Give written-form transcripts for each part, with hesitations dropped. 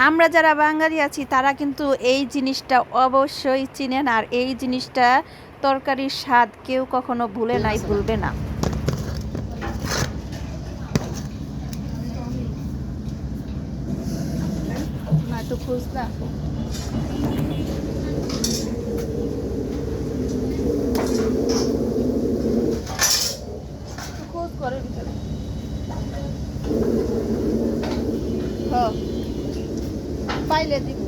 আমরা যারা বাঙালি আছি তারা কিন্তু এই জিনিসটা অবশ্যই চিনেন, আর এই জিনিসটা তরকারির স্বাদ কেউ কখনো ভুলে নাই, ভুলবে না। একটু খুঁজলা খোঁজ করে ভিতরে পাইলে দিব।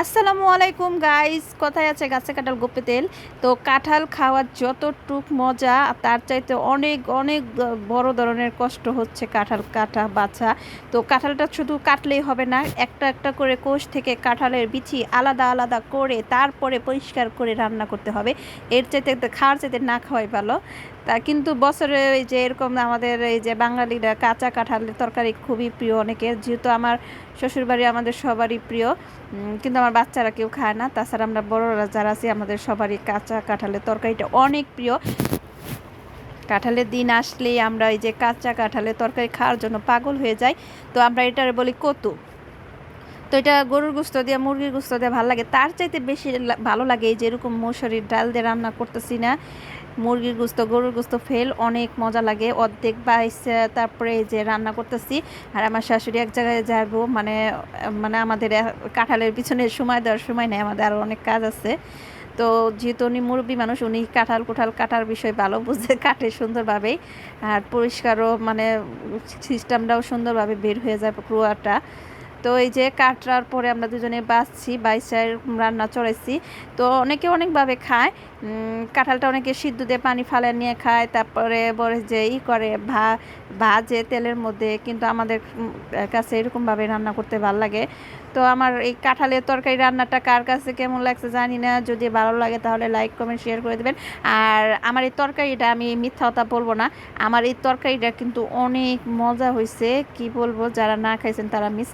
আসসালামু আলাইকুম গাইস, কোথায় আছে গাছে কাঁঠাল গোপে তেল। তো কাঁঠাল খাওয়ার যতটুক মজা তার চাইতে অনেক অনেক বড় ধরনের কষ্ট হচ্ছে কাঁঠাল কাটা বাছা। তো কাঁঠালটা শুধু কাটলেই হবে না, একটা একটা করে কোষ থেকে কাঁঠালের বিচি আলাদা আলাদা করে তারপরে পরিষ্কার করে রান্না করতে হবে। এর চাইতে খাওয়ার চাইতে না খাওয়াই ভালো। তা কিন্তু বছরে এই যে এরকম আমাদের এই যে বাঙালিরা কাঁচা কাঁঠালের তরকারি খুবই প্রিয় অনেকের, যেহেতু আমার শ্বশুরবাড়ি আমাদের সবারই প্রিয়, কিন্তু আমার বাচ্চারা কেউ খায় না। তাছাড়া আমরা বড়রা যারা আছি আমাদের সবারই কাঁচা কাঁঠালের তরকারিটা অনেক প্রিয়। কাঁঠালের দিন আসলেই আমরা এই যে কাঁচা কাঁঠালের তরকারি খাওয়ার জন্য পাগল হয়ে যাই। তো আমরা এটারে বলি কতু। তো এটা গরুর গোস্ত দিয়ে মুরগির গোস্ত দিয়ে ভালো লাগে, তার চাইতে বেশি ভালো লাগে এই যে এরকম মসুরির ডাল দিয়ে রান্না করতেছি না, মুরগির গোস্ত গরুর গোস্ত ফেল অনেক মজা লাগে। অর্ধেক বাইসে তারপরে এই যে রান্না করতেছি। আর আমার শাশুড়ি এক জায়গায় যাব, মানে মানে আমাদের কাঁঠালের পিছনে সময় দেওয়ার সময় নেই, আমাদের আরও অনেক কাজ আছে। তো যেহেতু উনি মুরব্বী মানুষ, উনি কাঁঠাল কুঠাল কাটার বিষয় ভালো বুঝে কাটে সুন্দরভাবেই, আর পরিষ্কারও মানে সিস্টেমটাও সুন্দরভাবে বের হয়ে যায় ক্রুয়াটা। তো এই যে কাটার পরে আমরা দুজনে বাছছি, বাইসার রান্না চড়াইছি। তো অনেকে অনেকভাবে খায়, কাঁঠালটা অনেকে সিদ্ধ দিয়ে পানি ফালে নিয়ে খায়, তারপরে বলে যে করে ভাজে তেলের মধ্যে, কিন্তু আমাদের কাছে এরকমভাবে রান্না করতে ভালো লাগে। তো আমার এই কাঁঠালের তরকারি রান্নাটা কার কাছে কেমন লাগছে জানি না, যদি ভালো লাগে তাহলে লাইক কমেন্ট শেয়ার করে দেবেন। আর আমার এই তরকারিটা আমি মিথ্যা কথা বলবো না, আমার এই তরকারিটা কিন্তু অনেক মজা হয়েছে, কি বলবো, যারা না খাইছেন তারা মিস।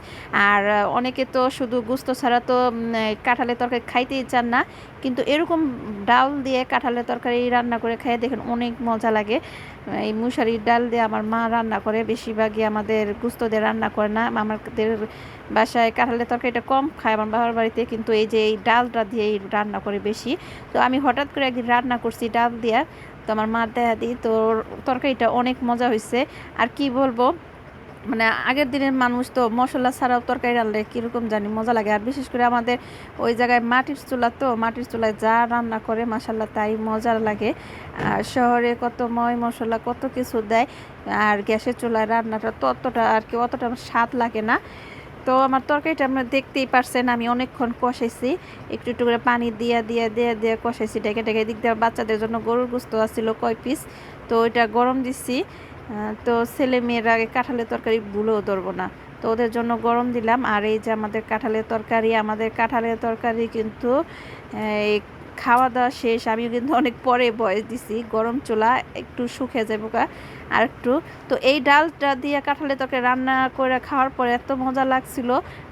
আর অনেকে তো শুধু গোস্ত ছাড়া তো কাঁঠালের তরকারি খাইতেই চান না, কিন্তু এরকম ডাল দিয়ে কাঁঠালের তরকারি রান্না করে খেয়ে দেখেন অনেক মজা লাগে। এই মুসারির ডাল দিয়ে আমার মা রান্না করে, বেশিরভাগই আমাদের গোস্ত দিয়ে রান্না করে না, আমাদের বাসায় কাঁঠালের তরকারিটা কম খায় আমার বাবার বাড়িতে, কিন্তু এই যে এই ডালটা দিয়েই রান্না করে বেশি। তো আমি হঠাৎ করে একদিন রান্না করছি ডাল দিয়ে, তো আমার মা দেখা দিই, তো তরকারিটা অনেক মজা হয়েছে। আর কি বলবো, মানে আগের দিনের মানুষ তো মশলা ছাড়াও তরকারি রান্নালে কীরকম জানি মজা লাগে। আর বিশেষ করে আমাদের ওই জায়গায় মাটির চুলা, তো মাটির চুলায় যা রান্না করে মাশাল্লাহ তাই মজার লাগে। আর শহরে কত ময় মশলা কত কিছু দেয়, আর গ্যাসের চুলায় রান্নাটা তো অতটা আর কি অতটা স্বাদ লাগে না। তো আমার তরকারিটা আপনারা দেখতেই পারছেন, আমি অনেকক্ষণ কষাইছি, একটু একটু করে পানি দিয়ে দিয়ে দিয়ে দিয়ে কষাইছি ডেকে ডেকে। দিক দিয়ে বাচ্চাদের জন্য গরুর গোস্ত আসছিল কয় পিস, তো ওইটা গরম দিচ্ছি। তো ছেলে মেয়েরা আগে কাঁঠালের তরকারি ভুলেও ধরবো না, তো ওদের জন্য গরম দিলাম। আর এই যে আমাদের কাঁঠালের তরকারি কিন্তু এই খাওয়া দাওয়া শেষ, আমিও কিন্তু অনেক পরে বয়স দিছি, গরম চুলা একটু শুকিয়ে যাবো আর একটু। তো এই ডালটা দিয়ে কাঁঠালের তরকারি রান্না করে খাওয়ার পরে এত মজা লাগছিল,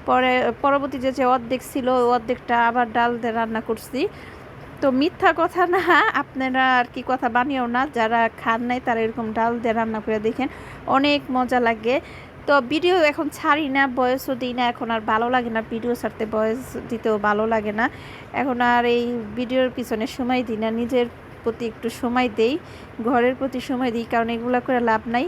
পরে পরবর্তী যে অর্ধেক ছিল ওই অর্ধেকটা আবার ডাল দিয়ে রান্না করছি। তো মিথ্যা কথা না, আপনারা আর কি কথা বানিয়েও না, যারা খান নাই তারা এরকম ডাল দিয়ে রান্না করে দেখেন, অনেক মজা লাগে। তো ভিডিও এখন ছাড়ি না, বয়সও দিই না, এখন আর ভালো লাগে না ভিডিও ছাড়তে, বয়স দিতেও ভালো লাগে না, এখন আর এই ভিডিওর পিছনে সময় দিই না, নিজের প্রতি একটু সময় দেই, ঘরের প্রতি সময় দিই, কারণ এগুলো করে লাভ নাই।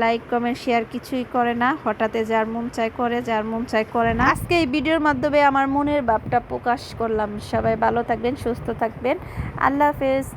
লাইক কমেন্ট শেয়ার কিছুই করে না, হঠাৎ যার মন চায় করে, যার মন চায় করে না। আজকে এই ভিডিওর মাধ্যমে আমার মনের ভাবটা প্রকাশ করলাম। সবাই ভালো থাকবেন, সুস্থ থাকবেন, আল্লাহ হাফেজ।